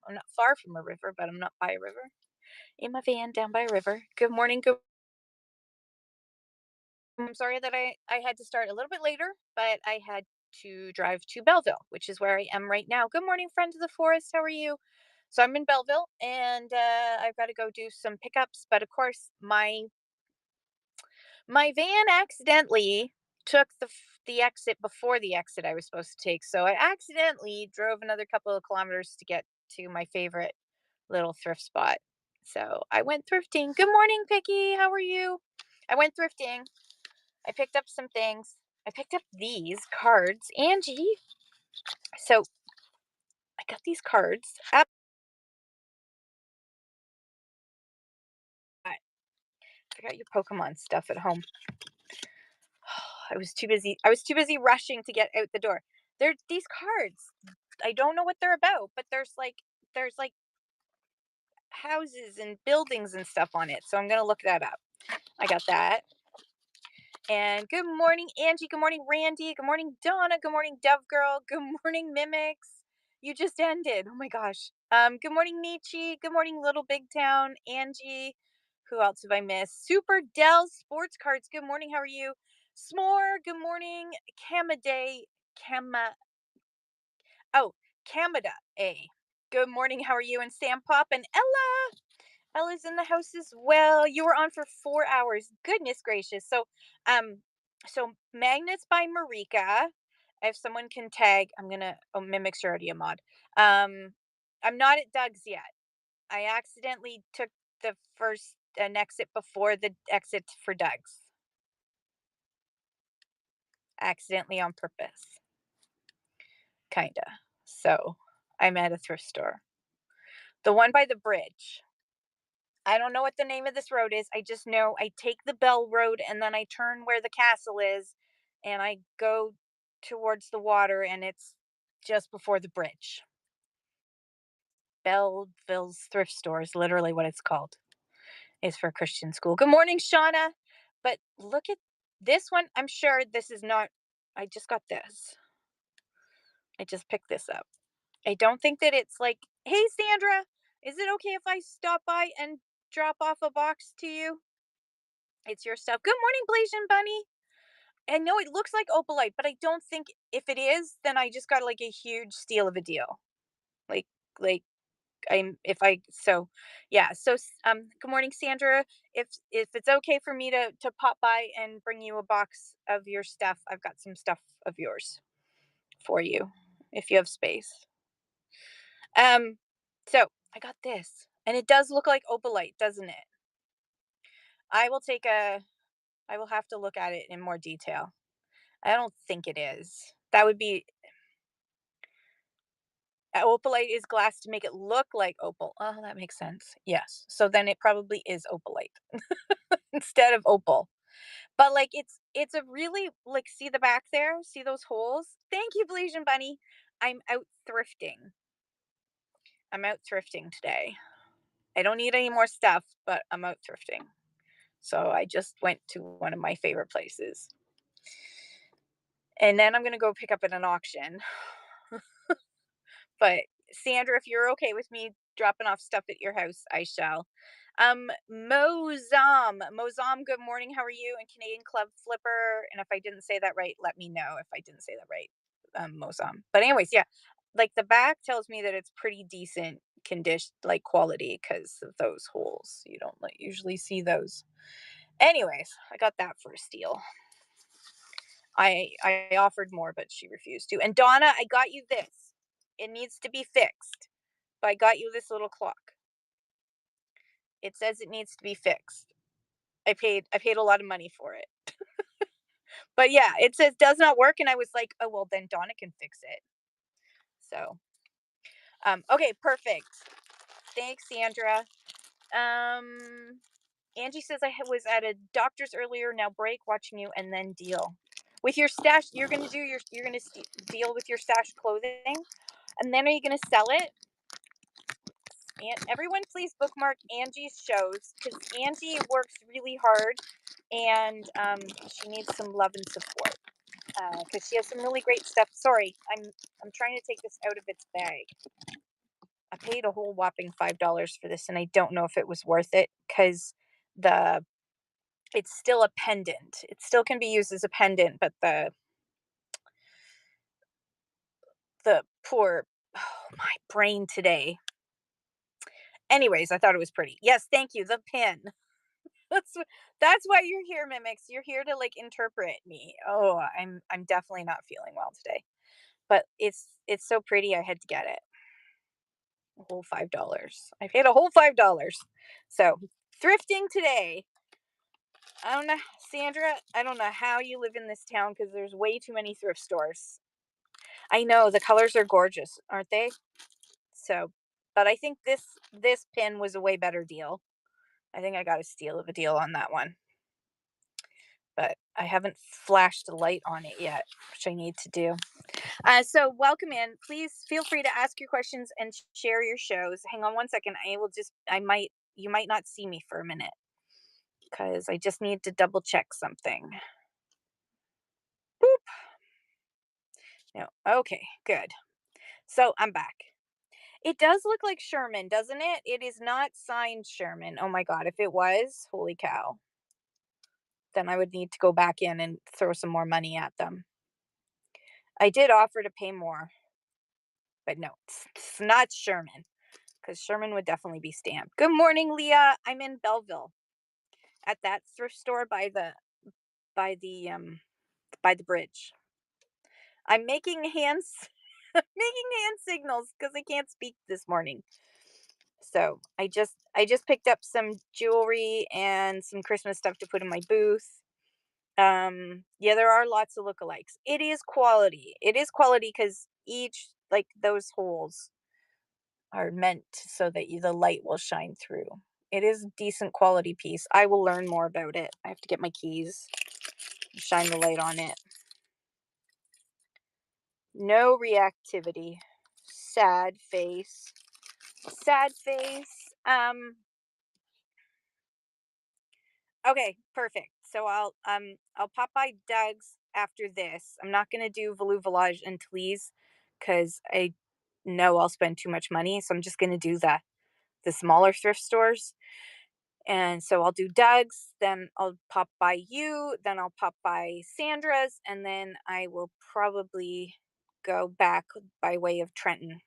I'm not far from a river, but I'm not by a river. In my van down by a river. Good morning. Good. I'm sorry that I had to start a little bit later, but I had to drive to Belleville, which is where I am right now. Good morning, friend of the forest. How are you? So I'm in Belleville, and I've got to go do some pickups. But of course, my van accidentally took the exit before the exit I was supposed to take. So I accidentally drove another couple of kilometers to get to my favorite little thrift spot. So I went thrifting. Good morning, Picky. How are you? I went thrifting. I picked up some things. I picked up these cards, Angie. So I got these cards. I got your Pokemon stuff at home. I was too busy. I was too busy rushing to get out the door. They're these cards. I don't know what they're about, but there's like houses and buildings and stuff on it. So I'm gonna look that up. I got that. And good morning, Angie. Good morning, Randy. Good morning, Donna. Good morning, Dove Girl. Good morning, Mimics. You just ended. Oh my gosh. Good morning, Nietzsche. Good morning, Little Big Town. Angie. Who else have I missed? Super Dell Sports Cards. Good morning. How are you? S'more. Good morning. Kamaday. Kama. Oh, Kamada A. Good morning. How are you? And Sam Pop and Ella. Ella's in the house as well. You were on for 4 hours. Goodness gracious. Um, so Magnets by Marika. If someone can tag, I'm gonna. Oh, Mimic's already a mod. Um, I'm not at Doug's yet. I accidentally took the first an exit before the exit for Doug's. Accidentally on purpose, kinda. So I'm at a thrift store. The one by the bridge. I don't know what the name of this road is. I just know I take the Bell Road and then I turn where the castle is and I go towards the water and it's just before the bridge. Belleville's thrift store is literally what it's called. It's for Christian school. Good morning, Shauna. But look at this one. I'm sure this is not. I just got this. I just picked this up. I don't think that it's like, hey, Sandra, is it okay if I stop by and drop off a box to you? It's your stuff. Good morning, Blasian Bunny. I know it looks like opalite, but I don't think if it is, then I just got like a huge steal of a deal. Like, like I'm if I so yeah. Good morning, Sandra. If it's okay for me to pop by and bring you a box of your stuff, I've got some stuff of yours for you if you have space. Um, so I got this, and it does look like opalite, doesn't it? I will take a. I will have to look at it in more detail. I don't think it is. That would be opalite is glass to make it look like opal. Oh, that makes sense. Yes. So then it probably is opalite instead of opal. But like it's a really like see the back there? See those holes? Thank you, Blasian Bunny. I'm out thrifting. I'm out thrifting today. I don't need any more stuff, but I'm out thrifting. So I just went to one of my favorite places. And then I'm gonna go pick up at an auction. But Sandra, if you're okay with me dropping off stuff at your house, I shall. Mozam, good morning. How are you? And Canadian Club Flipper. And if I didn't say that right, let me know if I didn't say that right. Mozam. But anyways, yeah, like the back tells me that it's pretty decent condition, like quality, because of those holes. You don't like usually see those. Anyways, I got that for a steal. I offered more, but she refused to. And Donna, I got you this. It needs to be fixed. But I got you this little clock. It says it needs to be fixed. I paid a lot of money for it. But yeah, it says does not work and I was like, "Oh, well then Donna can fix it." So, okay, perfect. Thanks, Sandra. Um Angie says was at a doctor's earlier, now break watching you and then deal. With your stash, you're going to deal with your stash clothing and then are you going to sell it? And everyone please bookmark Angie's shows because Angie works really hard and she needs some love and support because she has some really great stuff. Sorry, I'm trying to take this out of its bag. I paid a whole whopping $5 for this, and I don't know if it was worth it because the it's still a pendant. It still can be used as a pendant, but the poor my brain today. Anyways, I thought it was pretty. Yes, thank you. The pin. That's that's why you're here, Mimics. You're here to like interpret me. Oh, I'm definitely not feeling well today. But it's so pretty I had to get it. A whole $5. I paid a whole $5. So thrifting today. I don't know, Sandra, I don't know how you live in this town because there's way too many thrift stores. I know the colors are gorgeous, aren't they? So, but I think this pin was a way better deal. I think I got a steal of a deal on that one, but I haven't flashed a light on it yet, which I need to do. So welcome in. Please feel free to ask your questions and share your shows. Hang on one second. You might not see me for a minute because I just need to double check something. Boop. No. Okay, good. So I'm back. It does look like Sherman, doesn't it? It is not signed Sherman. Oh my God. If it was, holy cow, then I would need to go back in and throw some more money at them. I did offer to pay more, but no, it's not Sherman because Sherman would definitely be stamped. Good morning, Leah. I'm in Belleville at that thrift store by the by the bridge. I'm making hands making hand signals because I can't speak this morning. So I just picked up some jewelry and some Christmas stuff to put in my booth. Yeah, there are lots of lookalikes. It is quality. It is quality because each like those holes are meant so that the light will shine through. It is a decent quality piece. I will learn more about it. I have to get my keys, shine the light on it. No reactivity. Sad face. Sad face. Okay, perfect. So I'll pop by Doug's after this. I'm not gonna do Velu Village and Tlees because I know I'll spend too much money. So I'm just gonna do the smaller thrift stores. And so I'll do Doug's, then I'll pop by you, then I'll pop by Sandra's, and then I will probably go back by way of Trenton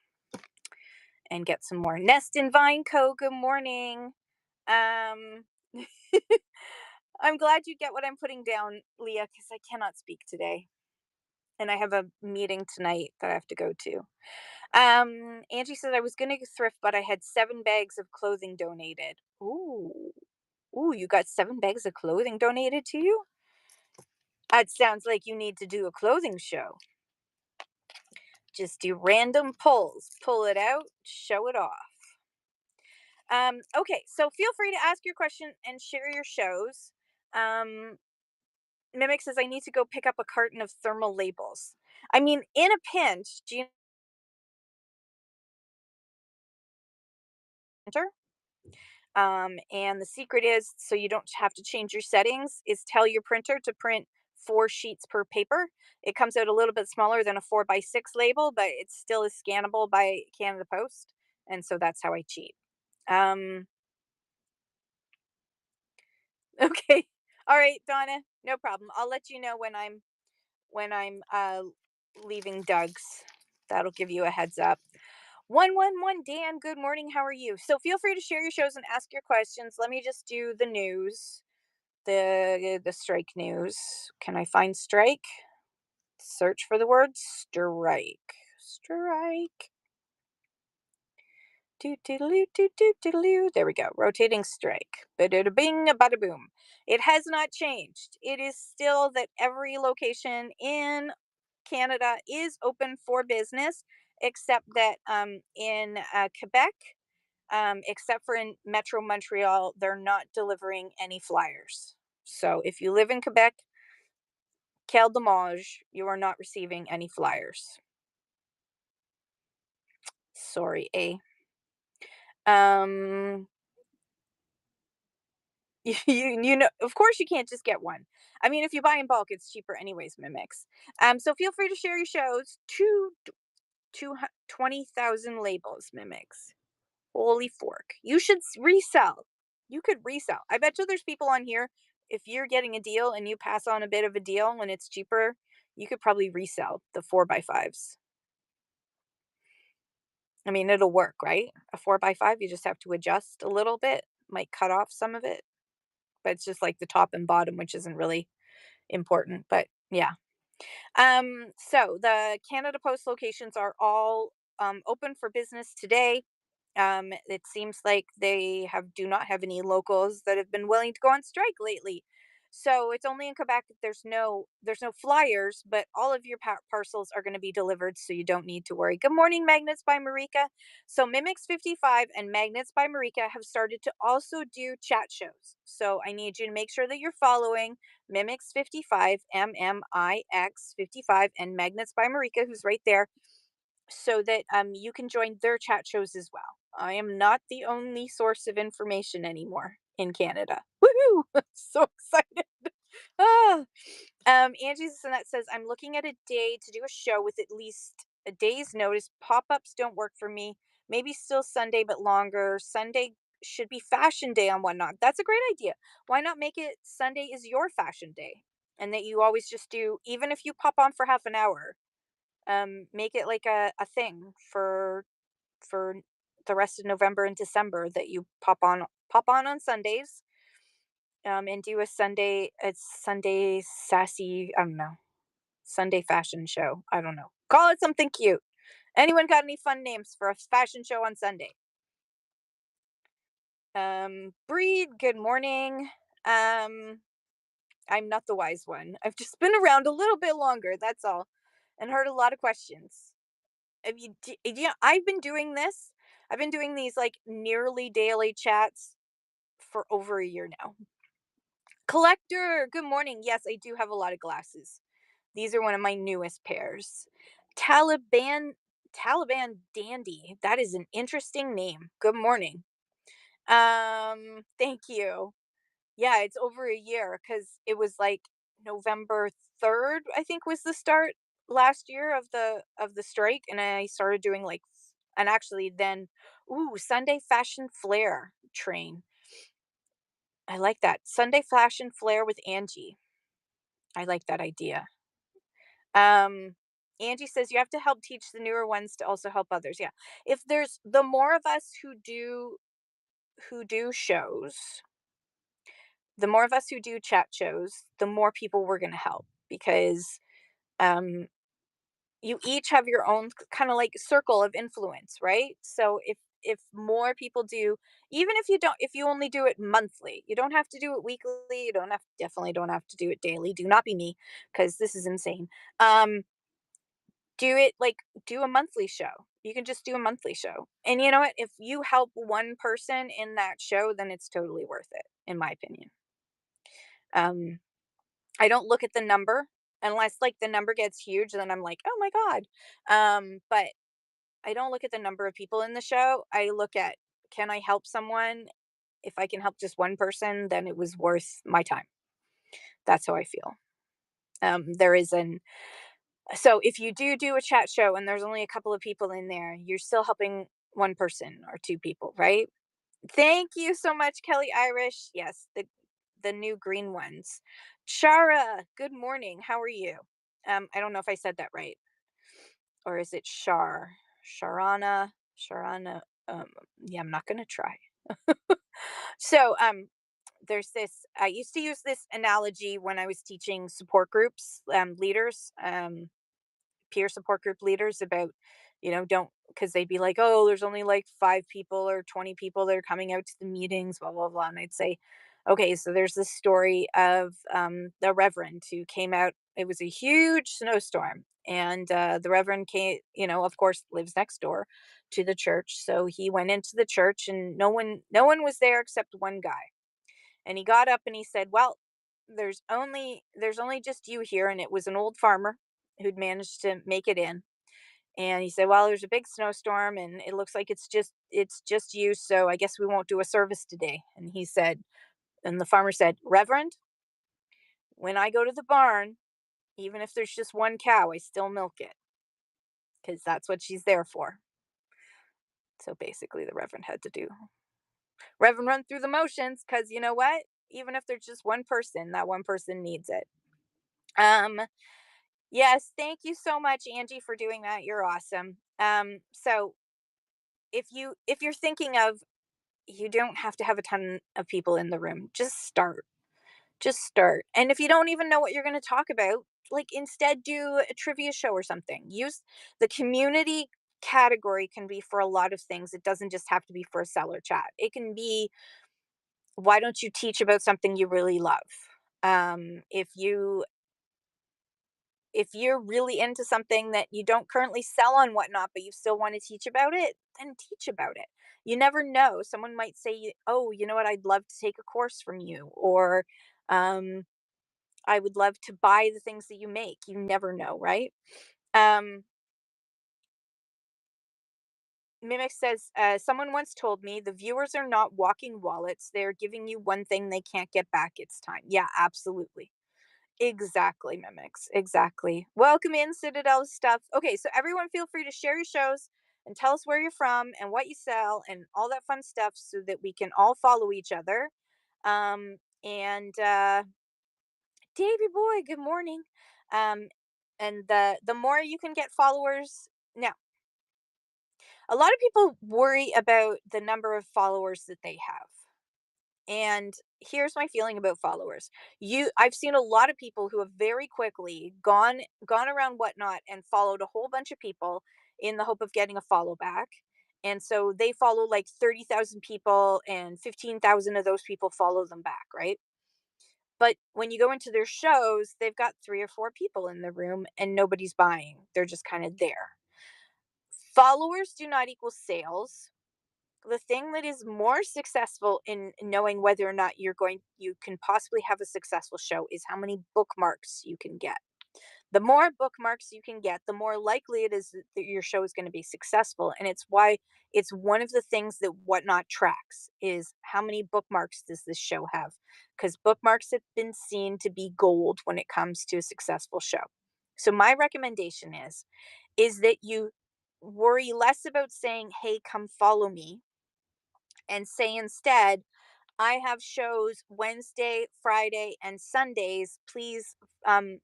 and get some more. Nest and Vine Co. Good morning. Um I'm glad you get what I'm putting down, Leah, because I cannot speak today. And I have a meeting tonight that I have to go to. Angie said I was gonna thrift, but I had 7 bags of clothing donated. Ooh. Ooh, you got 7 bags of clothing donated to you? It sounds like you need to do a clothing show. Just do random pulls. Pull it out, show it off. Okay, so feel free to ask your question and share your shows. Mimic says I need to go pick up a carton of thermal labels. I mean, in a pinch, do you enter? And the secret is so you don't have to change your settings is tell your printer to print 4 sheets per paper. It comes out a little bit smaller than a 4x6 label, but it still is scannable by Canada Post. And so that's how I cheat. Um, okay. All right, Donna, no problem. I'll let you know when I'm leaving Doug's. That'll give you a heads up. 111 Dan, good morning. How are you? So feel free to share your shows and ask your questions. Let me just do the news. The strike news. Can I find strike? Search for the word strike. Strike. There we go. Rotating strike. Bada bing, bada boom. It has not changed. It is still that every location in Canada is open for business, except that in Quebec, except for in Metro Montreal, they're not delivering any flyers. So if you live in Quebec, Quel dommage, you are not receiving any flyers. Sorry, eh? Um, you know, of course you can't just get one. I mean, if you buy in bulk, it's cheaper anyways, Mimics. So feel free to share your shows. 20,000 labels, mimics. Holy fork. You should resell. You could resell. I bet you there's people on here. If you're getting a deal and you pass on a bit of a deal when it's cheaper, you could probably resell the 4x5s. I mean, it'll work, right? A 4x5, you just have to adjust a little bit, might cut off some of it, but it's just like the top and bottom, which isn't really important. But yeah. So the Canada Post locations are all open for business today. It seems like they do not have any locals that have been willing to go on strike lately. So it's only in Quebec that there's no flyers, but all of your parcels are going to be delivered, so you don't need to worry. Good morning, Magnets by Marika. So Mimics 55 and Magnets by Marika have started to also do chat shows. So I need you to make sure that you're following Mimics 55, MMIX 55, and Magnets by Marika, who's right there, so that you can join their chat shows as well. I am not the only source of information anymore in Canada. Woohoo! So excited. Ah. Angie Sinette says, I'm looking at a day to do a show with at least a day's notice. Pop ups don't work for me. Maybe still Sunday, but longer. Sunday should be fashion day on whatnot. That's a great idea. Why not make it Sunday is your fashion day? And that you always just do, even if you pop on for half an hour, make it like a thing for the rest of November and December that you pop on Sundays, and do a Sunday sassy, I don't know, Sunday fashion show. I don't know. Call it something cute. Anyone got any fun names for a fashion show on Sunday? Breed, good morning. Um, I'm not the wise one. I've just been around a little bit longer, that's all, and heard a lot of questions. Have you, yeah, I've been doing this. I've been doing these like nearly daily chats for over a year now. Collector, good morning. Yes, I do have a lot of glasses. These are one of my newest pairs. Taliban Taliban Dandy. That is an interesting name. Good morning. Thank you. Yeah, it's over a year because it was like November 3rd, I think was the start last year of the strike, and I started doing like, and actually then, Sunday fashion flair train. I like that. Sunday fashion flair with Angie. I like that idea. Um, Angie says you have to help teach the newer ones to also help others. Yeah. If there's the more of us who do shows, the more of us who do chat shows, the more people we're going to help, because um you each have your own kind of like circle of influence, right? So if more people do, even if you only do it monthly, you don't have to do it weekly, you definitely don't have to do it daily. Do not be me, because this is insane. Um do it like, do a monthly show. You can just do a monthly show. And you know what? If you help one person in that show, then it's totally worth it, in my opinion. Um I don't look at the number unless like the number gets huge, then I'm like, "Oh my god." But I don't look at the number of people in the show. I look at, can I help someone? If I can help just one person, then it was worth my time. That's how I feel. There is an So if you do a chat show and there's only a couple of people in there, you're still helping one person or two people, right? Thank you so much, Kelly Irish. Yes, the new green ones. Shara, good morning. How are you? I don't know if I said that right, or is it Sharana? Yeah, I'm not gonna try. So, there's this. I used to use this analogy when I was teaching support groups, leaders. Peer support group leaders about, don't, because they'd be like, oh, there's only like 5 people or 20 people that are coming out to the meetings, blah blah blah. And I'd say, okay, so there's this story of the reverend who came out. It was a huge snowstorm, and the reverend came, of course lives next door to the church, so he went into the church and no one was there except one guy. And he got up and he said, well, there's only just you here. And it was an old farmer who'd managed to make it in. And he said, well, there's a big snowstorm and it looks like it's just you, so I guess we won't do a service today. And the farmer said, reverend, when I go to the barn, even if there's just one cow, I still milk it. because that's what she's there for. So basically, the Reverend had to do Reverend run through the motions because you know what? Even if there's just one person, that one person needs it. Um, yes, thank you so much, Angie, for doing that. You're awesome. So if you're thinking of you don't have to have a ton of people in the room. Just start. Just start. And if you don't even know what you're going to talk about, like instead do a trivia show or something. Use the community category can be for a lot of things. It doesn't just have to be for a seller chat. It can be why don't you teach about something you really love? If you're really into something that you don't currently sell on whatnot, but you still want to teach about it, then teach about it. You never know. Someone might say, "Oh, you know what? I'd love to take a course from you," or um, "I would love to buy the things that you make." You never know, right? Um, Mimic says, "Someone once told me the viewers are not walking wallets; they're giving you one thing they can't get back. It's time." Yeah, absolutely. Exactly, Mimics. Exactly. Welcome in, Citadel stuff. Okay, so everyone feel free to share your shows and tell us where you're from and what you sell and all that fun stuff so that we can all follow each other. And Davy boy, good morning. Um, and the more you can get followers now, a lot of people worry about the number of followers that they have. And here's my feeling about followers. I've seen a lot of people who have very quickly gone around whatnot and followed a whole bunch of people in the hope of getting a follow back. And so they follow like 30,000 people and 15,000 of those people follow them back, right? But when you go into their shows, they've got 3 or 4 people in the room and nobody's buying. They're just kind of there. Followers do not equal sales. The thing that is more successful in knowing whether or not you can possibly have a successful show is how many bookmarks you can get. The more bookmarks you can get, the more likely it is that your show is going to be successful. And it's why it's one of the things that Whatnot tracks is how many bookmarks does this show have? Because bookmarks have been seen to be gold when it comes to a successful show. So my recommendation is that you worry less about saying, "Hey, come follow me," and say instead, "I have shows Wednesday, Friday, and Sundays. Um,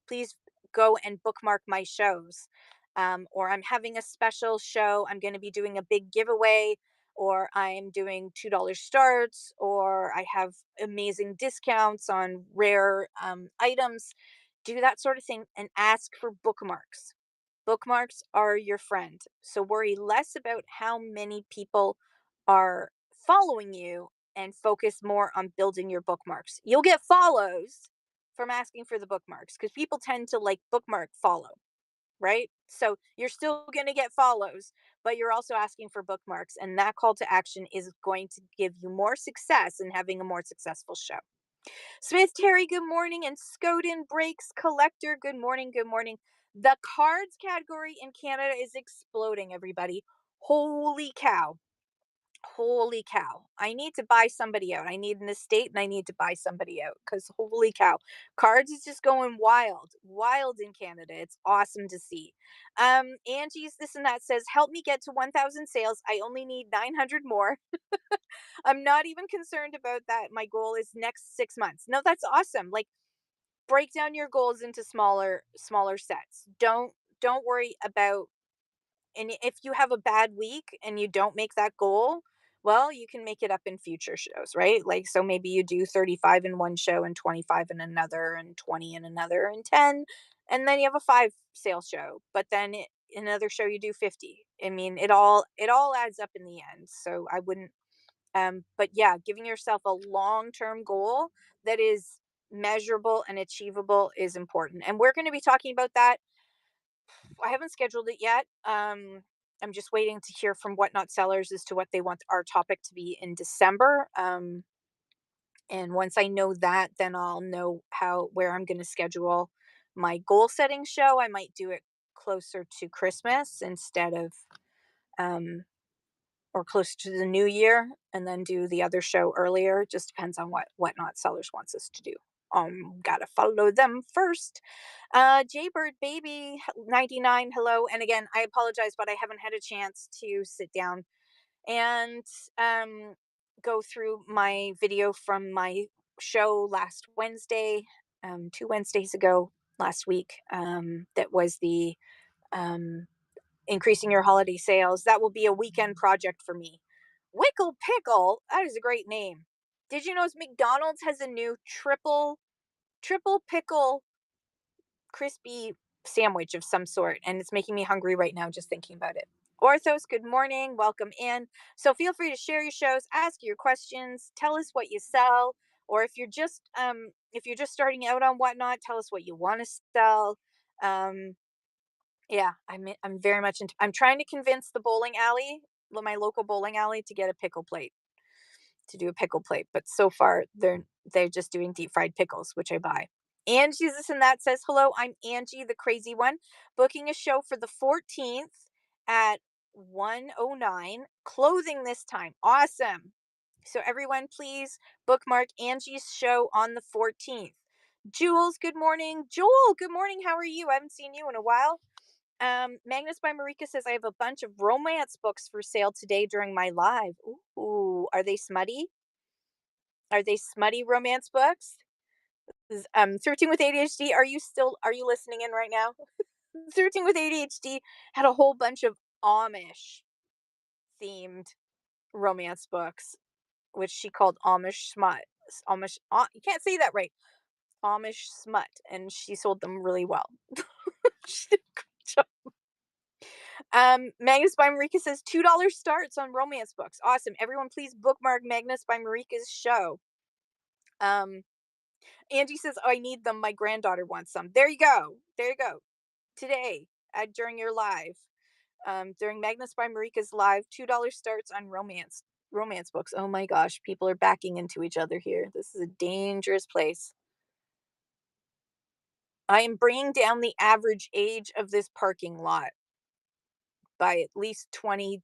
please go and bookmark my shows." Or "I'm having a special show. I'm going to be doing a big giveaway, or I'm doing $2 starts, or I have amazing discounts on rare items." Do that sort of thing and ask for bookmarks. Bookmarks are your friend. So worry less about how many people are following you and focus more on building your bookmarks. You'll get follows from asking for the bookmarks because people tend to like bookmark follow, right? So you're still going to get follows, but you're also asking for bookmarks. And that call to action is going to give you more success in having a more successful show. Smith Terry, good morning. And Scoden Breaks Collector, good morning. Good morning. The cards category in Canada is exploding, everybody. Holy cow. Holy cow. I need to buy somebody out. I need an estate and I need to buy somebody out because holy cow. Cards is just going wild. Wild in Canada. It's awesome to see. Angie's this and that says, "Help me get to 1,000 sales. I only need 900 more." I'm not even concerned about that. My goal is next 6 months. No, that's awesome. Like break down your goals into smaller sets. Don't worry about and if you have a bad week and you don't make that goal, well, you can make it up in future shows, right? Like so maybe you do 35 in one show and 25 in another and 20 in another and 10 and then you have a 5 sales show, but then in another show you do 50. I mean, it all adds up in the end. So I wouldn't but yeah, giving yourself a long-term goal that is measurable and achievable is important. And we're going to be talking about that. I haven't scheduled it yet. I'm just waiting to hear from Whatnot Sellers as to what they want our topic to be in December. And once I know that, then I'll know where I'm going to schedule my goal setting show. I might do it closer to Christmas instead of um, or close to the new year and then do the other show earlier. Just depends on what Whatnot Sellers wants us to do. Gotta follow them first. Jaybird Baby 99, hello. And again, I apologize, but I haven't had a chance to sit down and go through my video from my show last Wednesday, 2 Wednesdays ago last week. That was the um, increasing your holiday sales. That will be a weekend project for me. Wickle Pickle, that is a great name. Did you know McDonald's has a new triple pickle crispy sandwich of some sort, and it's making me hungry right now just thinking about it. Orthos, good morning. Welcome in. So feel free to share your shows, ask your questions, tell us what you sell, or if you're just starting out on Whatnot, tell us what you want to sell. Um, yeah, I'm very much into. I'm trying to convince the bowling alley, my local bowling alley, to get a pickle plate to do a pickle plate, but so far they're just doing deep fried pickles, which I buy. Angie's this and that says, hello, I'm Angie, the crazy one, booking a show for the 14th at 109. Clothing this time. Awesome. So everyone, please bookmark Angie's show on the 14th. Jules, good morning. Joel, good morning. How are you? I haven't seen you in a while. Magnus by Marika says, I have a bunch of romance books for sale today during my live. Ooh, are they smutty? Are they smutty romance books? 13 with ADHD, are you listening in right now? 13 with ADHD had a whole bunch of Amish themed romance books, which she called Amish smut. Amish, you can't say that right. Amish smut, and she sold them really well. She did a great job. Magnus by Marika says $2 starts on romance books. Awesome. Everyone, please bookmark Magnus by Marika's show. Angie says, oh, I need them. My granddaughter wants some. There you go. There you go. Today, during your live, during Magnus by Marika's live, $2 starts on romance books. Oh my gosh, people are backing into each other here. This is a dangerous place. I am bringing down the average age of this parking lot by at least 20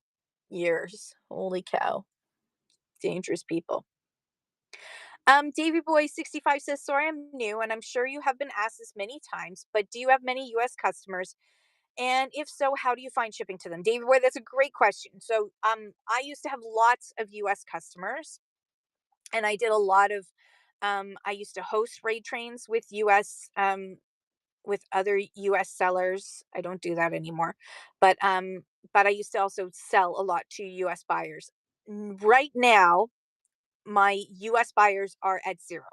years. Holy cow. Dangerous people. Davy Boy 65 says, sorry, I'm new, and I'm sure you have been asked this many times, but do you have many US customers? And if so, how do you find shipping to them? Davy Boy, that's a great question. So I used to have lots of US customers, and I did a lot of I used to host raid trains with with other US sellers. I don't do that anymore. But I used to also sell a lot to US buyers. Right now, my US buyers are at zero.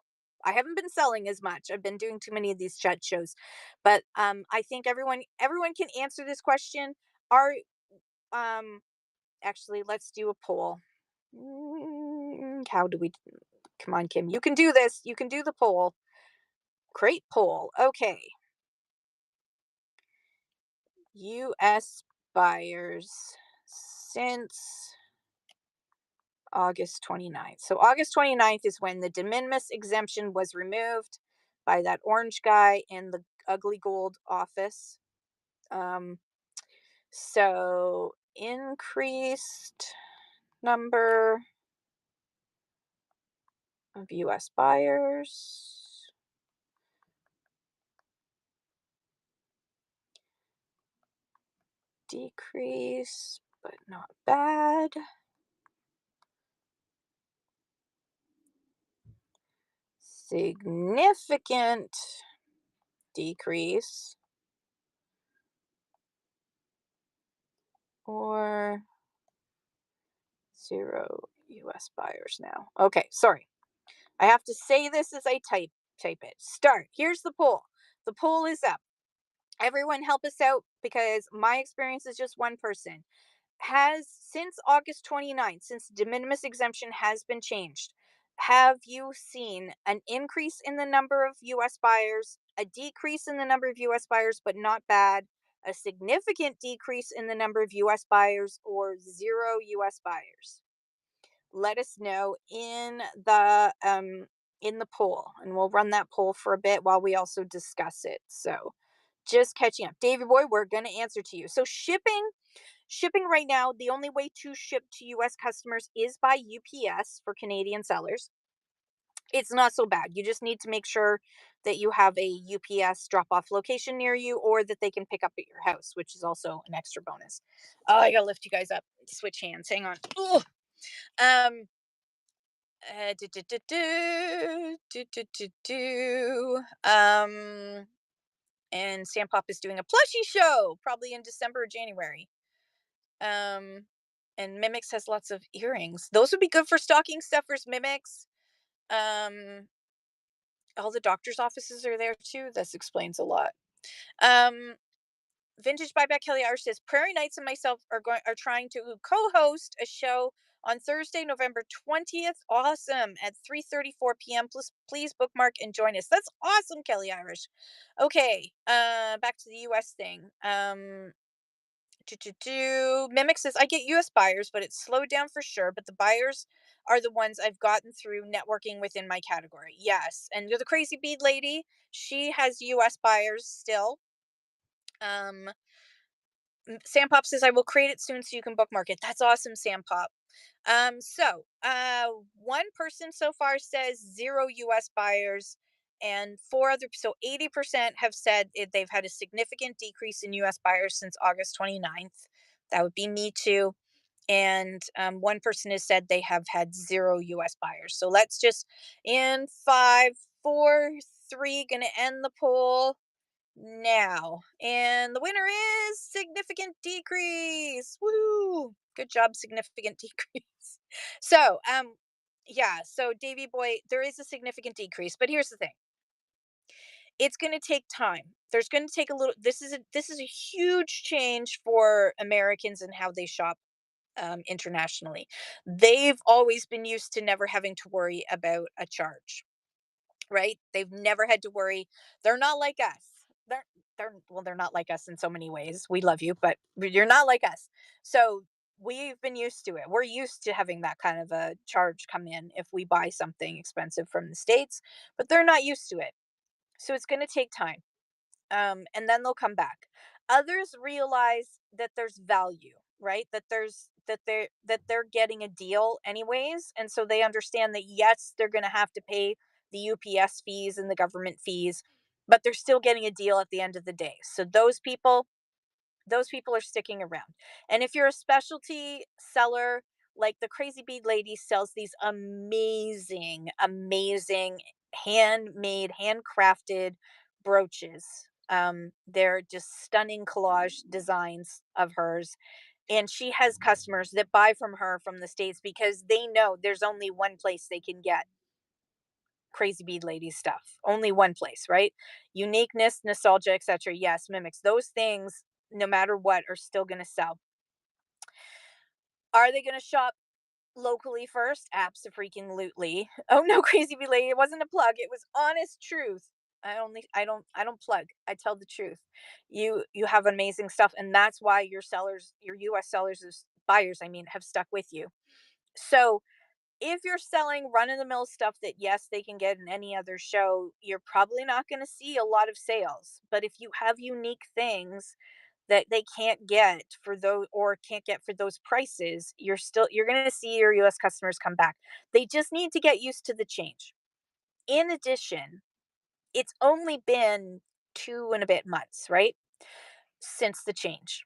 I haven't been selling as much. I've been doing too many of these chat shows. But I think everyone can answer this question. Are um Actually, let's do a poll. How do we Come on, Kim. You can do this. You can do the poll. Create poll. Okay. US buyers since August 29th. So August 29th is when the de minimis exemption was removed by that orange guy in the ugly gold office. So increased number of US buyers. Decrease, but not bad. Significant decrease, or zero US buyers now. Okay, sorry. I have to say this as I type it. Start. Here's the poll. The poll is up. Everyone help us out because my experience is just one person. Has since August 29th, since de minimis exemption has been changed, have you seen an increase in the number of US buyers, a decrease in the number of US buyers, but not bad, a significant decrease in the number of US buyers, or zero US buyers? Let us know in the poll, and we'll run that poll for a bit while we also discuss it. So just catching up. Davey Boy, we're going to answer to you. So shipping right now, the only way to ship to US customers is by UPS for Canadian sellers. It's not so bad. You just need to make sure that you have a UPS drop off location near you or that they can pick up at your house, which is also an extra bonus. Oh, I gotta lift you guys up. Switch hands. Hang on. Ugh. Um, do, do, do, do, do, do, do, do. And Sam Pop is doing a plushie show, probably in December or January. Um, and Mimics has lots of earrings. Those would be good for stocking stuffers, Mimics. Um, all the doctor's offices are there too. This explains a lot. Um, Vintage Buyback Kelly Irish says Prairie Knights and myself are trying to co-host a show on Thursday, November 20th. Awesome at 3:34 p.m. Please bookmark and join us. That's awesome, Kelly Irish. Okay, back to the US thing. Mimic says I get US buyers, but it's slowed down for sure. But the buyers are the ones I've gotten through networking within my category. Yes. And you're the crazy bead lady. She has US buyers still. Um Sam Pop says I will create it soon so you can bookmark it. That's awesome, Sam Pop. One person so far says zero US buyers, and four other, so 80% have said they've had a significant decrease in US buyers since August 29th. That would be me too. And one person has said they have had zero US buyers. So let's just, in five, four, three, gonna end the poll now. And the winner is significant decrease. Woo! Good job, significant decrease. So, yeah, so Davy Boy, there is a significant decrease, but here's the thing. It's going to take time. There's going to take a little this is a huge change for Americans and how they shop internationally. They've always been used to never having to worry about a charge, right? They've never had to worry. They're not like us. They're not like us in so many ways. We love you, but you're not like us. So we've been used to it. We're used to having that kind of a charge come in if we buy something expensive from the States, but they're not used to it. So it's going to take time, and then they'll come back. Others realize that there's value, right? That they're getting a deal anyways, and so they understand that yes, they're going to have to pay the UPS fees and the government fees, but they're still getting a deal at the end of the day. So those people are sticking around. And if you're a specialty seller, like the Crazy Bead Lady sells these amazing, amazing handmade, handcrafted brooches. They're just stunning collage designs of hers. And she has customers that buy from her from the States because they know there's only one place they can get Crazy Bead Lady stuff. Only one place, right? Uniqueness, nostalgia, etc. Yes, Mimics. Those things, no matter what, are still going to sell. Are they going to shop locally first? Absolutely. Oh no, Crazy Bead Lady, it wasn't a plug. It was honest truth. I don't plug. I tell the truth. You have amazing stuff, and that's why your sellers, your US sellers, buyers, I mean, have stuck with you. So if you're selling run of the mill stuff that yes they can get in any other show, you're probably not going to see a lot of sales. But if you have unique things that they can't get for those, or can't get for those prices, you're going to see your US customers come back. They just need to get used to the change. In addition, it's only been 2 and a bit months, right, since the change.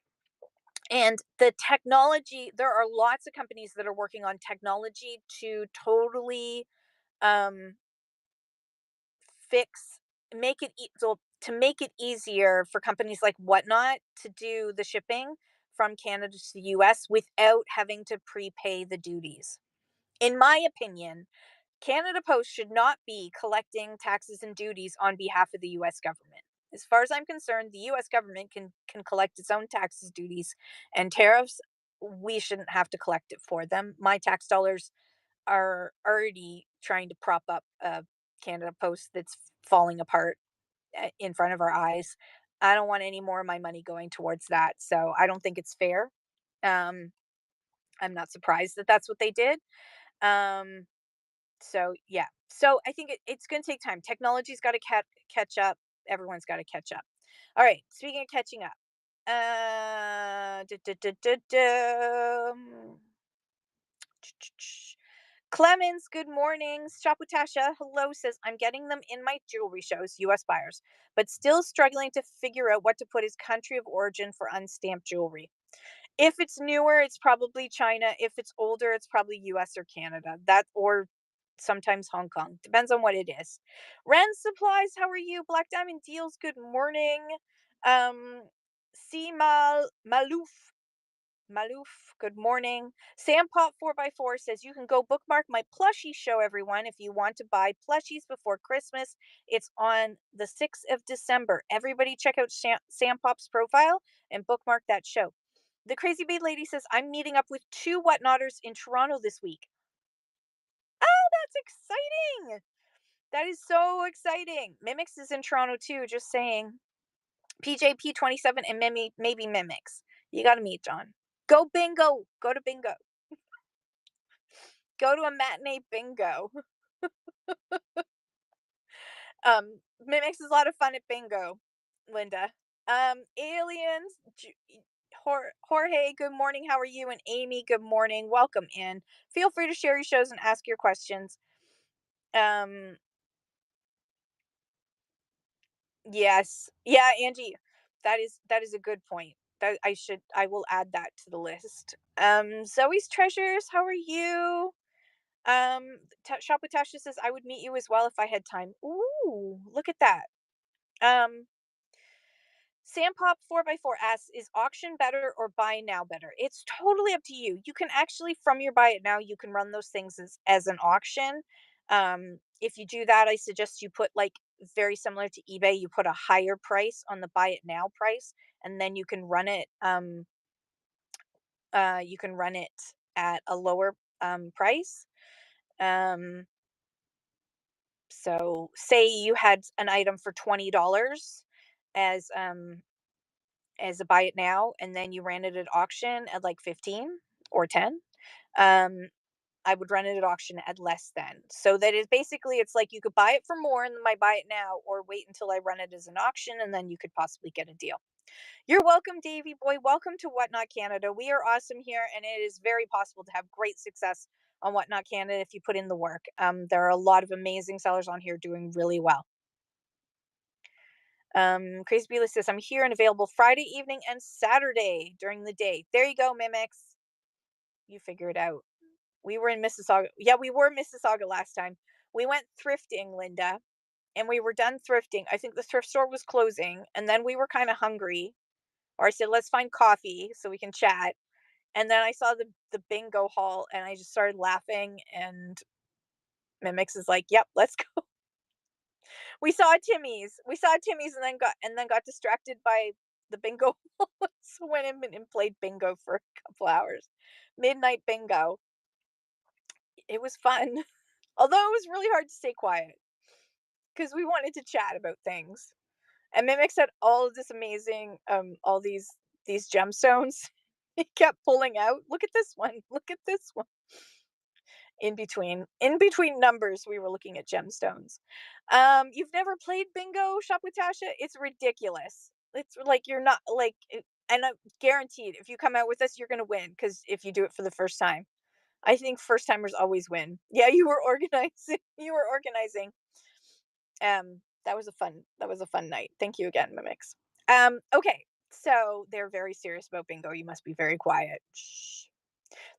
And the technology, there are lots of companies that are working on technology to totally um fix make it so to make it easier for companies like Whatnot to do the shipping from Canada to the US without having to prepay the duties. In my opinion, Canada Post should not be collecting taxes and duties on behalf of the US government. As far as I'm concerned, the US government can collect its own taxes, duties, and tariffs. We shouldn't have to collect it for them. My tax dollars are already trying to prop up Canada Post that's falling apart in front of our eyes. I don't want any more of my money going towards that. So I don't think it's fair. Um, I'm not surprised that that's what they did. Um, so yeah. So I think it's going to take time. Technology's got to catch up. Everyone's got to catch up. All right. Speaking of catching up, uh, duh, duh, duh, duh, duh, Clemens, good morning. Shop with Tasha, hello, says, I'm getting them in my jewelry shows, US buyers, but still struggling to figure out what to put as country of origin for unstamped jewelry. If it's newer, it's probably China. If it's older, it's probably US or Canada. That or sometimes Hong Kong. Depends on what it is. Ren Supplies, how are you? Black Diamond Deals, good morning. Um C Maloof. Maloof, good morning. Sam Pop 4x4 says you can go bookmark my plushie show, everyone, if you want to buy plushies before Christmas. It's on the 6th of December. Everybody check out Sam Pop's profile and bookmark that show. The Crazy Bee Lady says, I'm meeting up with two whatnotters in Toronto this week. Oh, that's exciting. That is so exciting. Mimics is in Toronto too, just saying. PJP27 and maybe Mimics. You got to meet John. Go bingo. Go to bingo. Go to a matinee bingo. Mimics is a lot of fun at bingo, Linda. Aliens, Jorge, good morning. How are you? And Amy, good morning. Welcome in. Feel free to share your shows and ask your questions. Yes. Yeah, Angie, that is a good point. That I will add that to the list. Zoe's Treasures, how are you? Shop with Tasha says I would meet you as well if I had time. Ooh, look at that. Um, Sam Pop 4x4 asks, is auction better or buy now better? It's totally up to you. You can actually, from your buy it now, you can run those things as an auction. If you do that, I suggest you put like very similar to eBay, you put a higher price on the buy it now price, and then you can run it. You can run it at a lower price. Um, so say you had an item for $20 as as a buy it now, and then you ran it at auction at like 15 or 10. um I would run it at auction at less than, so that is basically, it's like you could buy it for more and might buy it now, or wait until I run it as an auction and then you could possibly get a deal. You're welcome, Davy boy. Welcome to Whatnot Canada. We are awesome here, and it is very possible to have great success on Whatnot Canada if you put in the work. There are a lot of amazing sellers on here doing really well. Crazy Bee says, I'm here and available Friday evening and Saturday during the day. There you go, Mimics. You figure it out. We were in Mississauga. Yeah, we were in Mississauga last time. We went thrifting, Linda, and we were done thrifting. I think the thrift store was closing, and then we were kind of hungry. Or I said, let's find coffee so we can chat. And then I saw the bingo hall, and I just started laughing. And Mimics is like, "Yep, let's go." We saw Timmy's, and then got distracted by the bingo. So went in and played bingo for a couple hours. Midnight bingo. It was fun. Although it was really hard to stay quiet because we wanted to chat about things. And Mimics had all of this amazing, all these gemstones. He kept pulling out. Look at this one. Look at this one. In between numbers, we were looking at gemstones. You've never played bingo, Shop with Tasha? It's ridiculous. It's like you're not like, and I'm guaranteed if you come out with us, you're gonna win because if you do it for the first time. I think first timers always win. Yeah, you were organizing. You were organizing. That was a fun night. Thank you again, Mimics. Okay, so they're very serious about bingo. You must be very quiet. Shh.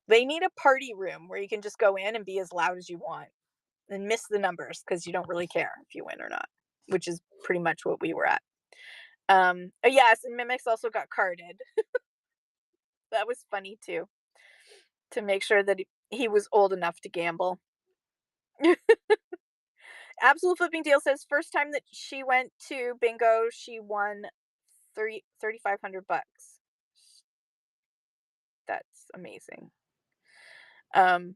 They need a party room where you can just go in and be as loud as you want and miss the numbers because you don't really care if you win or not, which is pretty much what we were at. Yes, and Mimics also got carded. That was funny too, to make sure that he was old enough to gamble. Absolute Flipping Deal says first time that she went to bingo, she won 3,500 bucks. That's amazing. Um,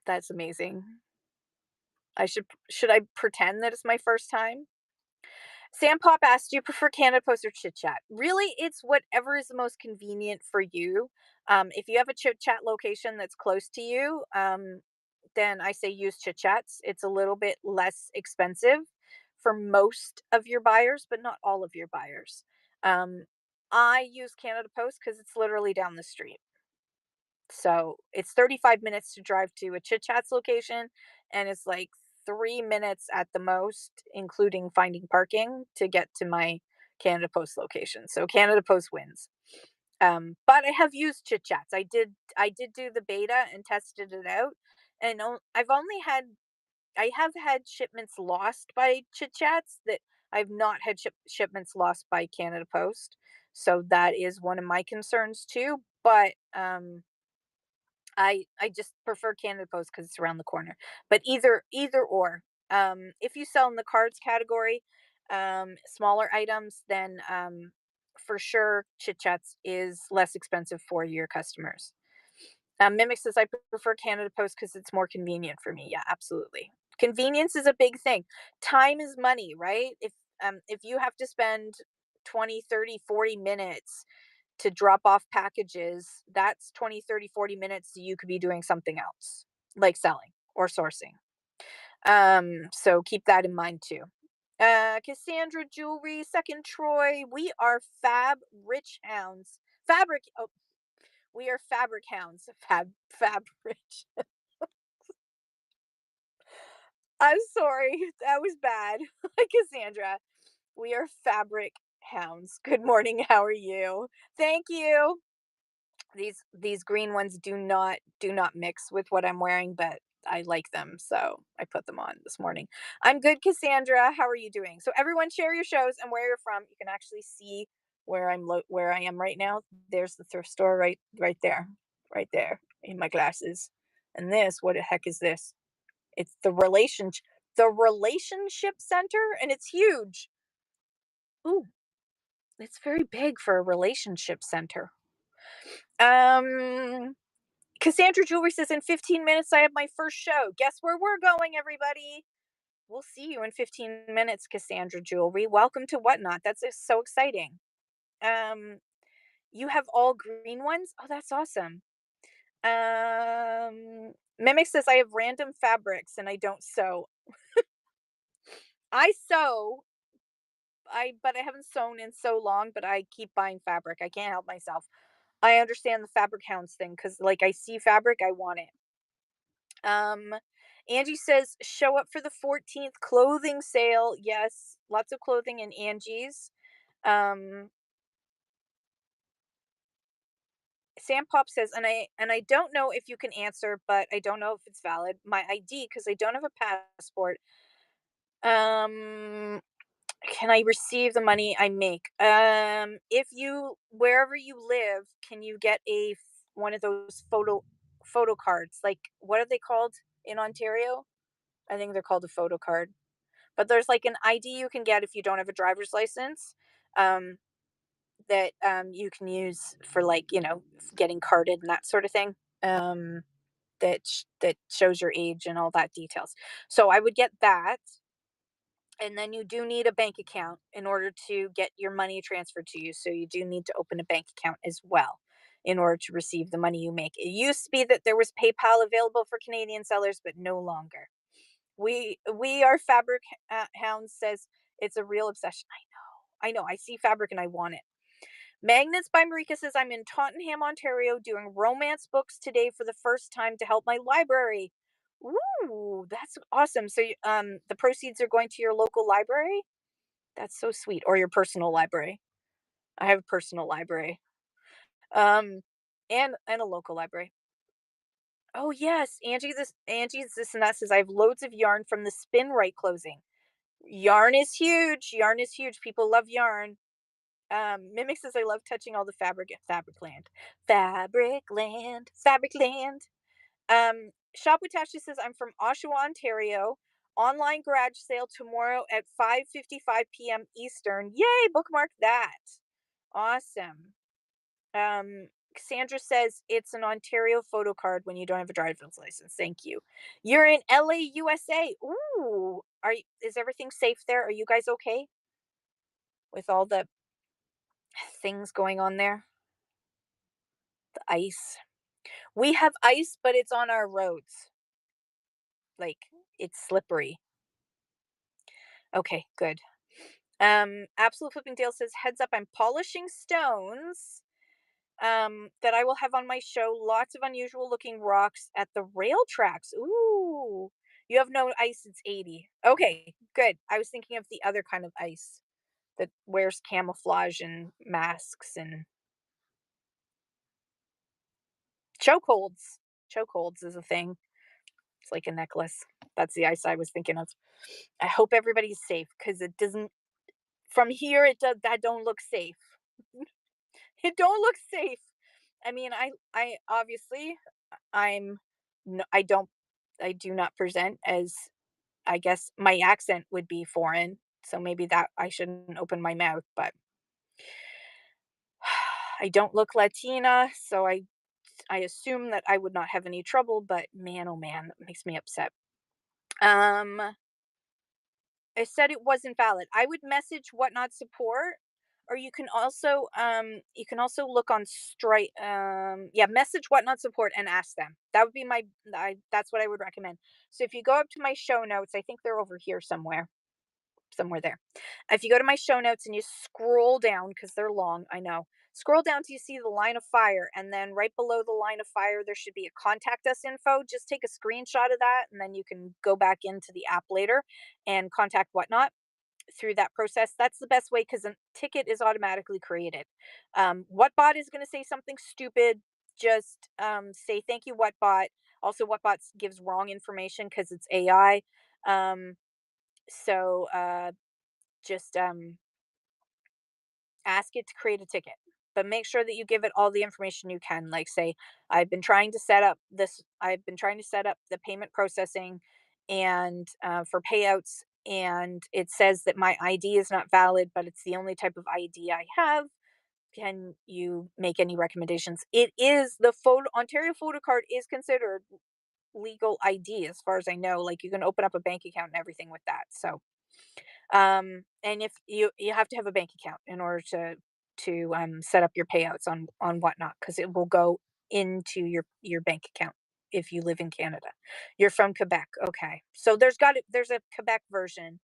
that's amazing. Should I pretend that it's my first time? Sam Pop asked, do you prefer Canada Post or Chit Chat? Really, it's whatever is the most convenient for you. If you have a Chit Chat location that's close to you, then I say use Chit Chats. It's a little bit less expensive for most of your buyers, but not all of your buyers. I use Canada Post because it's literally down the street. So it's 35 minutes to drive to a Chit Chats location, and it's like 3 minutes at the most, including finding parking to get to my Canada Post location. So Canada Post wins. But I have used Chit Chats. I did do the beta and tested it out, and I have had shipments lost by Chit Chats that I've not had shipments lost by Canada Post. So that is one of my concerns too. But I just prefer Canada Post because it's around the corner. But either or, if you sell in the cards category, smaller items, then for sure Chit Chats is less expensive for your customers. Mimic says I prefer Canada Post because it's more convenient for me. Yeah, absolutely. Convenience is a big thing. Time is money, right? If you have to spend 20, 30, 40 minutes to drop off packages, that's 20, 30, 40 minutes you could be doing something else, like selling or sourcing. So keep that in mind too. Cassandra Jewelry, second Troy, we are fab rich hounds. Fabric, oh, we are fabric hounds. Fab rich. I'm sorry, that was bad. Cassandra, we are fabric hounds. Good morning, how are you? Thank you. These green ones do not mix with what I'm wearing, but I like them, so I put them on this morning. I'm good, Cassandra. How are you doing? So everyone, share your shows and where you're from. You can actually see where I am right now. There's the thrift store right there in my glasses. And this, what the heck is this? It's the relationship center, and it's huge. Ooh, it's very big for a relationship center. Um, Cassandra Jewelry says, in 15 minutes, I have my first show. Guess where we're going, everybody? We'll see you in 15 minutes, Cassandra Jewelry. Welcome to Whatnot. That's just so exciting. Um, you have all green ones? Oh, that's awesome. Mimic says, I have random fabrics and I don't sew. I sew. But I haven't sewn in so long, but I keep buying fabric. I can't help myself. I understand the fabric hounds thing because, like, I see fabric, I want it. Um, Angie says, show up for the 14th clothing sale. Yes, lots of clothing in Angie's. Um, Sam Pop says, and I don't know if you can answer, but I don't know if it's valid. My ID, because I don't have a passport. Um, can I receive the money I make? If you wherever you live, can you get one of those photo cards? Like, what are they called in Ontario? I think they're called a photo card. But there's like an ID you can get if you don't have a driver's license, um, that you can use for, like, getting carded and that sort of thing. Um, that shows your age and all that details. So I would get that, and then you do need a bank account in order to get your money transferred to you. So you do need to open a bank account as well in order to receive the money you make. It used to be that there was PayPal available for Canadian sellers, but no longer. We are fabric hounds says it's a real obsession. I know. I see fabric and I want it. Magnets by Marika says I'm in Tottenham, Ontario, doing romance books today for the first time to help my library. Ooh, that's awesome. So the proceeds are going to your local library. That's so sweet, or your personal library. I have a personal library, um, and a local library. Oh yes, Angie's this and that says I have loads of yarn from the Spin Right closing. Yarn is huge. Yarn is huge. People love yarn. Mimic says I love touching all the fabric at Fabric Land. Fabric Land. Fabric Land. Shop with Tasha says I'm from Oshawa, Ontario. Online garage sale tomorrow at 5:55 p.m. Eastern. Yay, bookmark that. Awesome. Cassandra says it's an Ontario photo card when you don't have a driver's license. Thank you. You're in LA, USA. Ooh, is everything safe there? Are you guys okay with all the things going on there? The ice. We have ice, but it's on our roads. Like, it's slippery. Okay, good. Absolute Flipping Dale says, heads up, I'm polishing stones. that I will have on my show lots of unusual looking rocks at the rail tracks. Ooh. You have no ice, it's 80. Okay, good. I was thinking of the other kind of ice that wears camouflage and masks and chokeholds. Chokeholds is a thing. It's like a necklace. That's the ice I was thinking of. I hope everybody's safe because it doesn't from here it does that don't look safe. It don't look safe. I mean, I obviously I'm no, I do not present as I guess my accent would be foreign, so maybe that I shouldn't open my mouth, but I don't look Latina, so I assume that I would not have any trouble, but man, oh man, that makes me upset. Um, I said it wasn't valid. I would message whatnot support, or you can also look on strike yeah, message whatnot support and ask them. That would be that's what I would recommend. So if you go up to my show notes, I think they're over here somewhere. Somewhere there. If you go to my show notes and you scroll down because they're long, I know. Scroll down till you see the line of fire, and then right below the line of fire, there should be a contact us info. Just take a screenshot of that, and then you can go back into the app later and contact whatnot through that process. That's the best way because a ticket is automatically created. Whatbot is going to say something stupid. Just say thank you, Whatbot. Also, Whatbot gives wrong information because it's AI. Um, so just ask it to create a ticket, but make sure that you give it all the information you can, like say I've been trying to set up the payment processing and for payouts, and it says that my ID is not valid, but it's the only type of ID I have. Can you make any recommendations? It is the photo Ontario photo card is considered legal ID as far as I know. Like you can open up a bank account and everything with that. So and if you have to have a bank account in order to set up your payouts on whatnot because it will go into your bank account if you live in Canada. You're from Quebec, okay? So there's a Quebec version.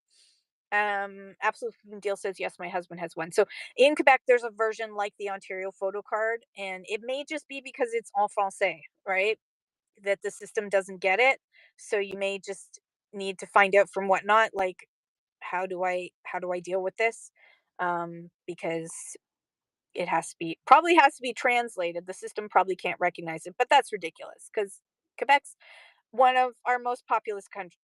Absolute Deal says yes, my husband has one. So in Quebec, there's a version like the Ontario photo card, and it may just be because it's en français, right? That the system doesn't get it. So you may just need to find out from whatnot, like how do I deal with this? Because it has to be translated. The system probably can't recognize it, but that's ridiculous because Quebec's one of our most populous country.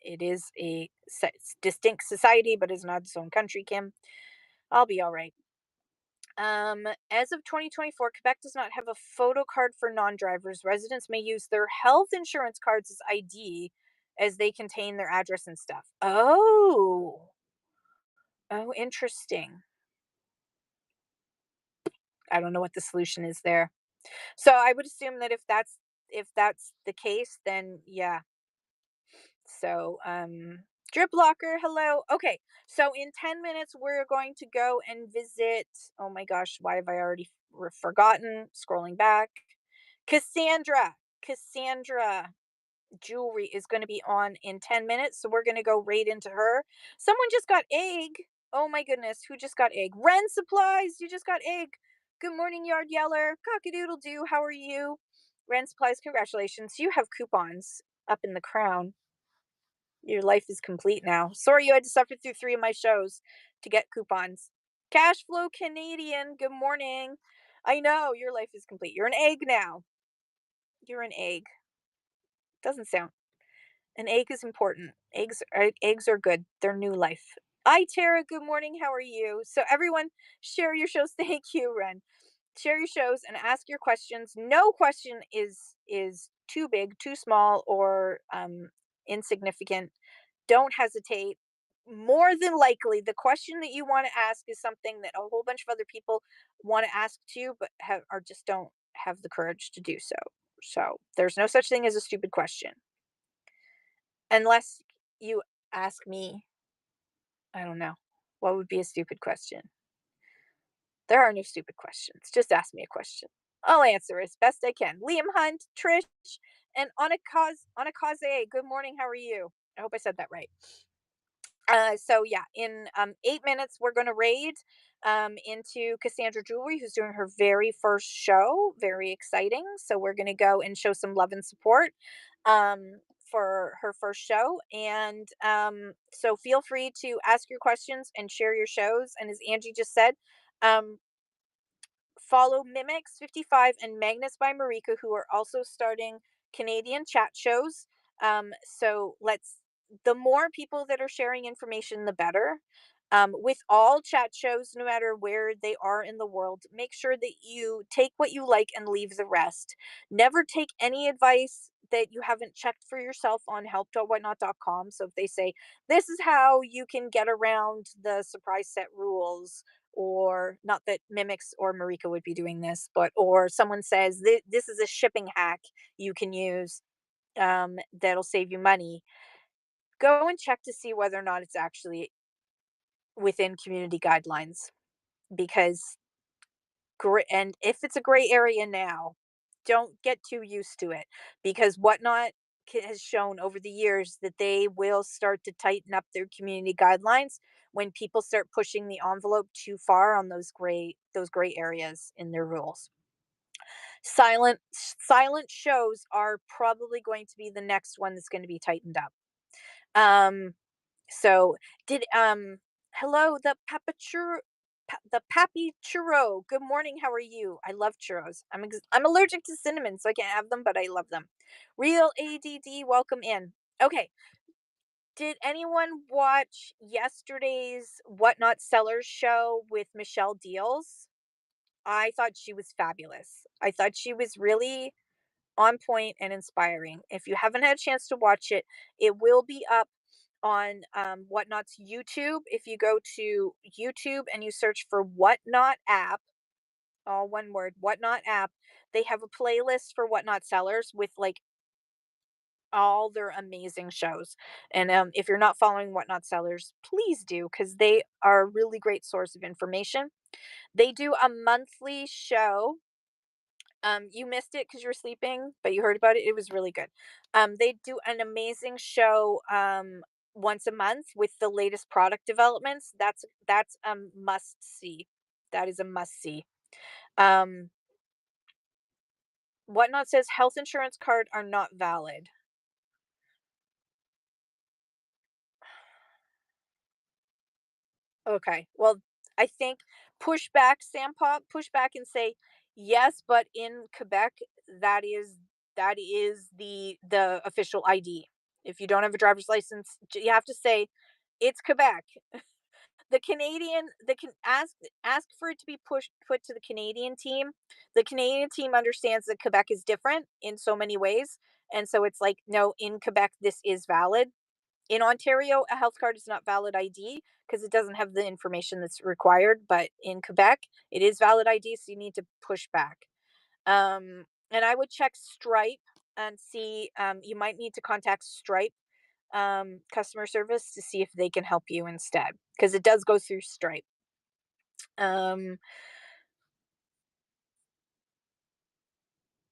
It is a distinct society, but is not its own country. Kim, I'll be all right. As of 2024, Quebec does not have a photo card for non-drivers. Residents may use their health insurance cards as ID as they contain their address and stuff. Oh, interesting. I don't know what the solution is there. So I would assume that if that's the case, then yeah. So drip locker, hello. Okay, so in 10 minutes we're going to go and visit. Oh my gosh, why have I already forgotten? Scrolling back, Cassandra. Cassandra jewelry is going to be on in 10 minutes, so we're going to go right into her. Someone just got egg. Oh my goodness, who just got egg? Ren Supplies, you just got egg. Good morning, Yard Yeller. Cockadoodle doo, how are you? Ren Supplies, congratulations. You have coupons up in the crown. Your life is complete now. Sorry you had to suffer through 3 of my shows to get coupons. Cashflow Canadian, good morning. I know your life is complete. You're an egg now. You're an egg. Doesn't sound An egg is important. Eggs are good. They're new life. Hi Tara, good morning. How are you? So everyone, share your shows. Thank you, Ren. Share your shows and ask your questions. No question is too big, too small, or insignificant. Don't hesitate. More than likely, the question that you want to ask is something that a whole bunch of other people want to ask too, but just don't have the courage to do so. So there's no such thing as a stupid question. Unless you ask me, I don't know, what would be a stupid question? There are no stupid questions. Just ask me a question. I'll answer as best I can. Liam Hunt, Trish, and Anakaze. Good morning. How are you? I hope I said that right. So yeah, in 8 minutes we're gonna raid. into Cassandra Jewelry, who's doing her very first show. Very exciting. So we're going to go and show some love and support for her first show. And so feel free to ask your questions and share your shows. And as Angie just said, um, follow Mimics 55 and Magnus by Marika, who are also starting Canadian chat shows. So the more people that are sharing information, the better. With all chat shows, no matter where they are in the world, make sure that you take what you like and leave the rest. Never take any advice that you haven't checked for yourself on help.whatnot.com. So if they say, this is how you can get around the surprise set rules, or not that Mimics or Marika would be doing this, but or someone says this is a shipping hack you can use that'll save you money. Go and check to see whether or not it's actually within community guidelines, because and if it's a gray area now, don't get too used to it, because Whatnot has shown over the years that they will start to tighten up their community guidelines when people start pushing the envelope too far on those gray areas in their rules. Silent shows are probably going to be the next one that's going to be tightened up. Um so did hello the Pappy Churro. Good morning. How are you? I love churros. I'm allergic to cinnamon, so I can't have them, but I love them. Real ADD, welcome in. Okay. Did anyone watch yesterday's Whatnot Sellers show with Michelle Deals? I thought she was fabulous. I thought she was really on point and inspiring. If you haven't had a chance to watch it, it will be up on Whatnot's YouTube. If you go to YouTube and you search for Whatnot app, all one word, Whatnot app, they have a playlist for Whatnot sellers with like all their amazing shows. And if you're not following Whatnot sellers, please do, because they are a really great source of information. They do a monthly show. You missed it because you were sleeping, but you heard about it. It was really good. They do an amazing show once a month with the latest product developments. That's a must see. That is a must see. Um, Whatnot says health insurance card are not valid. Okay. Well, I think push back, Sampop, push back and say yes, but in Quebec, that is that is the official ID. If you don't have a driver's license, you have to say it's Quebec. The Canadian, the can ask for it to be put to the Canadian team. The Canadian team understands that Quebec is different in so many ways, and so it's like, no, in Quebec this is valid. In Ontario, a health card is not valid ID because it doesn't have the information that's required. But in Quebec, it is valid ID, so you need to push back. And I would check Stripe and see. You might need to contact Stripe customer service to see if they can help you instead, because it does go through Stripe. Um,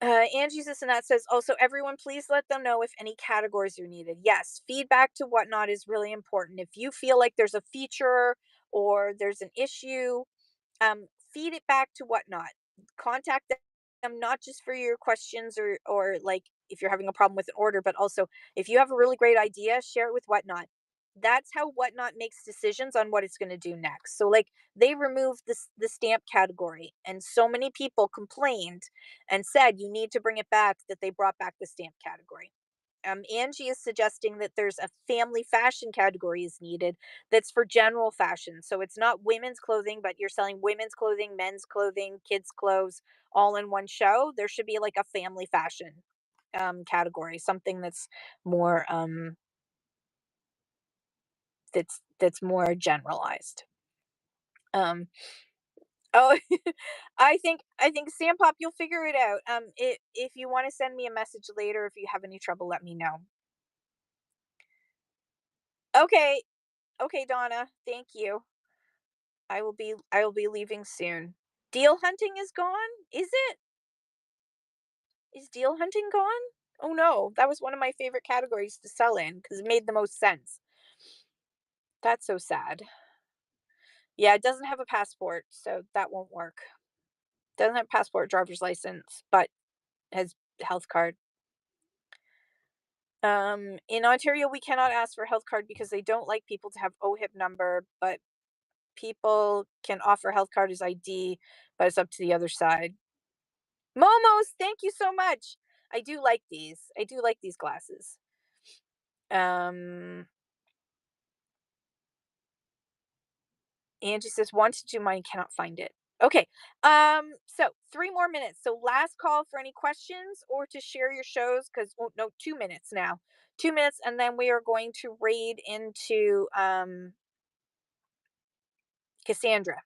Angie's this and that says also, everyone, please let them know if any categories are needed. Yes, feedback to Whatnot is really important. If you feel like there's a feature or there's an issue, feed it back to Whatnot. Contact them not just for your questions or like if you're having a problem with an order, but also if you have a really great idea, share it with Whatnot. That's how Whatnot makes decisions on what it's going to do next. So like they removed the stamp category, and so many people complained and said you need to bring it back, that they brought back the stamp category. Angie is suggesting that there's a family fashion category is needed that's for general fashion. So it's not women's clothing, but you're selling women's clothing, men's clothing, kids' clothes all in one show. There should be like a family fashion category, something that's more that's more generalized. Um, oh, I think Sam Pop, you'll figure it out. If you want to send me a message later, if you have any trouble, let me know. Okay, okay, Donna. Thank you. I will be leaving soon. Deal hunting is gone? Is it? Is deal hunting gone? Oh no, that was one of my favorite categories to sell in because it made the most sense. That's so sad. Yeah, it doesn't have a passport, so that won't work. Doesn't have passport, driver's license, but has health card. In Ontario, we cannot ask for health card because they don't like people to have OHIP number, but people can offer health card as ID, but it's up to the other side. Momos, thank you so much. I do like these. I do like these glasses. Um, Angie says, want to do mine, cannot find it. Okay. So 3 more minutes. So last call for any questions or to share your shows because oh, no, 2 minutes now. 2 minutes, and then we are going to raid into Cassandra,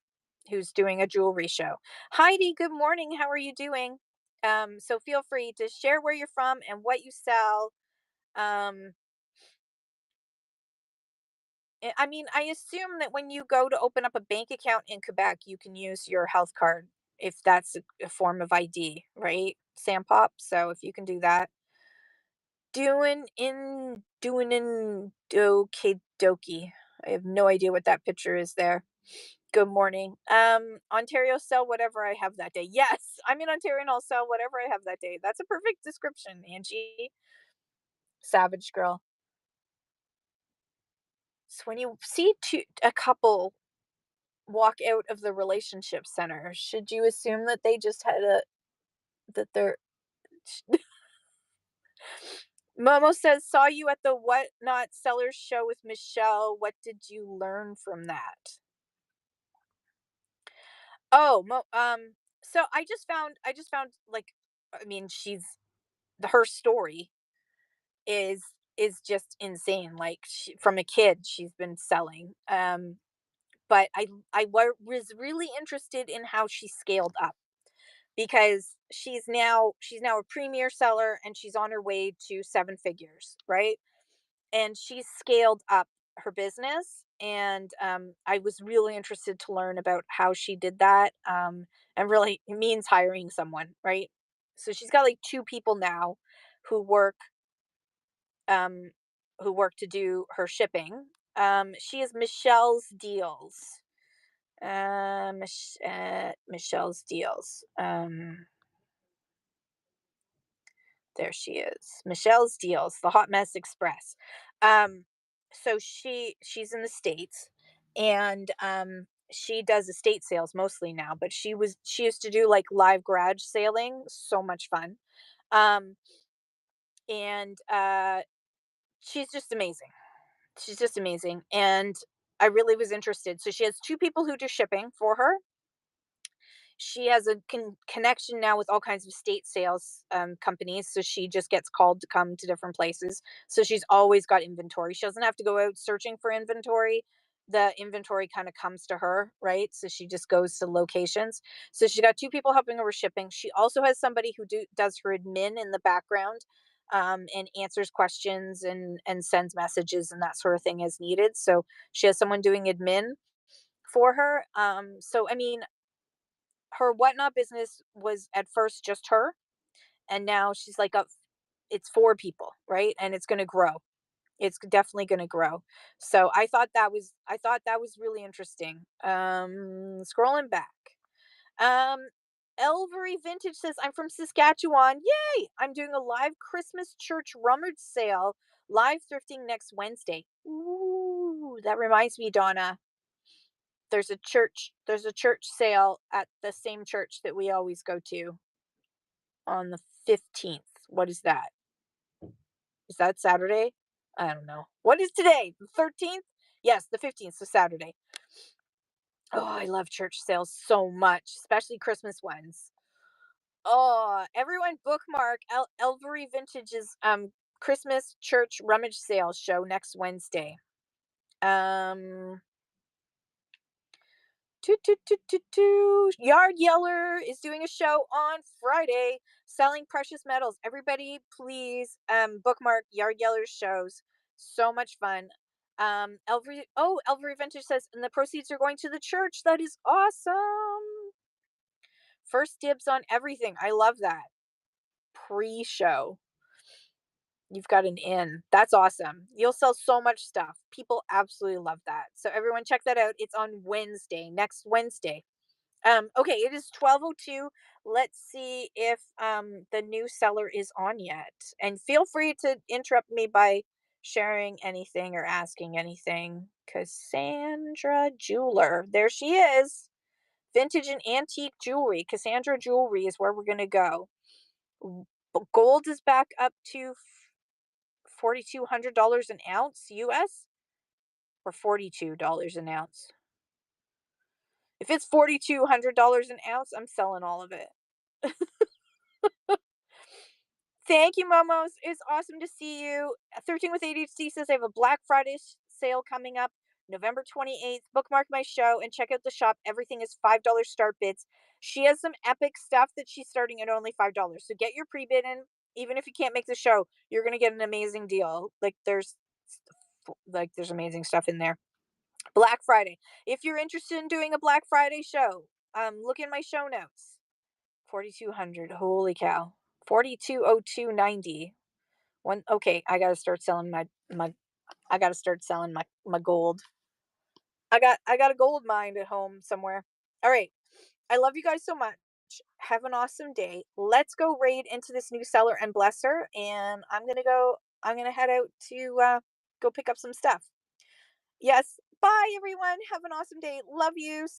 who's doing a jewelry show. Heidi, good morning. How are you doing? So feel free to share where you're from and what you sell. Um, I mean, I assume that when you go to open up a bank account in Quebec, you can use your health card if that's a form of ID, right? Sampop. So if you can do that, doing in okie dokie. I have no idea what that picture is there. Good morning. Ontario, sell whatever I have that day. Yes, I'm in Ontario and I'll sell whatever I have that day. That's a perfect description, Angie. Savage girl. So when you see a couple walk out of the relationship center, should you assume that they just had a that they're Momo says saw you at the What Not Sellers show with Michelle. What did you learn from that? Oh, so I just found like I mean her story is is just insane. Like from a kid she's been selling. But was really interested in how she scaled up because she's now a premier seller and she's on her way to seven figures, right? And she's scaled up her business, and I was really interested to learn about how she did that. And really it means hiring someone, right? So she's got like two people now who work um who work to do her shipping. She is Michelle's Deals. Michelle's Deals. There she is. Michelle's Deals, the Hot Mess Express. Um, so she's in the States, and she does estate sales mostly now, but she used to do like live garage sailing, so much fun. Um, and she's just amazing. She's just amazing. And I really was interested. So she has two people who do shipping for her. She has a connection now with all kinds of state sales companies, so she just gets called to come to different places. So she's always got inventory. She doesn't have to go out searching for inventory. The inventory kind of comes to her, right? So she just goes to locations. So she's got two people helping her with shipping. She also has somebody who does her admin in the background, and answers questions and sends messages and that sort of thing as needed. So she has someone doing admin for her. So I mean, her whatnot business was at first just her, and now she's like up it's four people, right? And it's going to grow. It's definitely going to grow. So I thought that was really interesting. Scrolling back. um Elvery Vintage says, I'm from Saskatchewan. Yay! I'm doing a live Christmas church rummage sale, live thrifting next Wednesday. Ooh, that reminds me, Donna. There's a church sale at the same church that we always go to on the 15th. What is that? Is that Saturday? I don't know. What is today? The 13th? Yes, the 15th, so Saturday. Oh, I love church sales so much, especially Christmas ones. Oh, everyone bookmark Elvery Vintage's Christmas church rummage sale show next Wednesday. Um Toot, toot, toot, toot, toot. Yard Yeller is doing a show on Friday selling precious metals. Everybody, please bookmark Yard Yeller's shows. So much fun. Elvery Vintage says, and the proceeds are going to the church. That is awesome. First dibs on everything. I love that. Pre show. You've got an in. That's awesome. You'll sell so much stuff. People absolutely love that. So everyone check that out. It's on Wednesday, next Wednesday. Okay, it is 12:02. Let's see if the new seller is on yet. And feel free to interrupt me by sharing anything or asking anything. Cassandra Jeweler. There she is. Vintage and antique jewelry. Cassandra Jewelry is where we're going to go. Gold is back up to $4,200 an ounce US or $42 an ounce. If it's $4,200 an ounce, I'm selling all of it. Thank you, Momos. It's awesome to see you. 13 with ADHD says I have a Black Friday sale coming up November 28th. Bookmark my show and check out the shop. Everything is $5 start bids. She has some epic stuff that she's starting at only $5. So get your pre bid in. Even if you can't make the show, you're going to get an amazing deal. There's amazing stuff in there. Black Friday. If you're interested in doing a Black Friday show, look in my show notes. 4,200. Holy cow. 4202.90. One okay, I gotta start selling my I gotta start selling my gold. I got a gold mine at home somewhere. All right. I love you guys so much. Have an awesome day. Let's go raid into this new seller and bless her. And I'm gonna head out to go pick up some stuff. Yes. Bye everyone. Have an awesome day. Love you.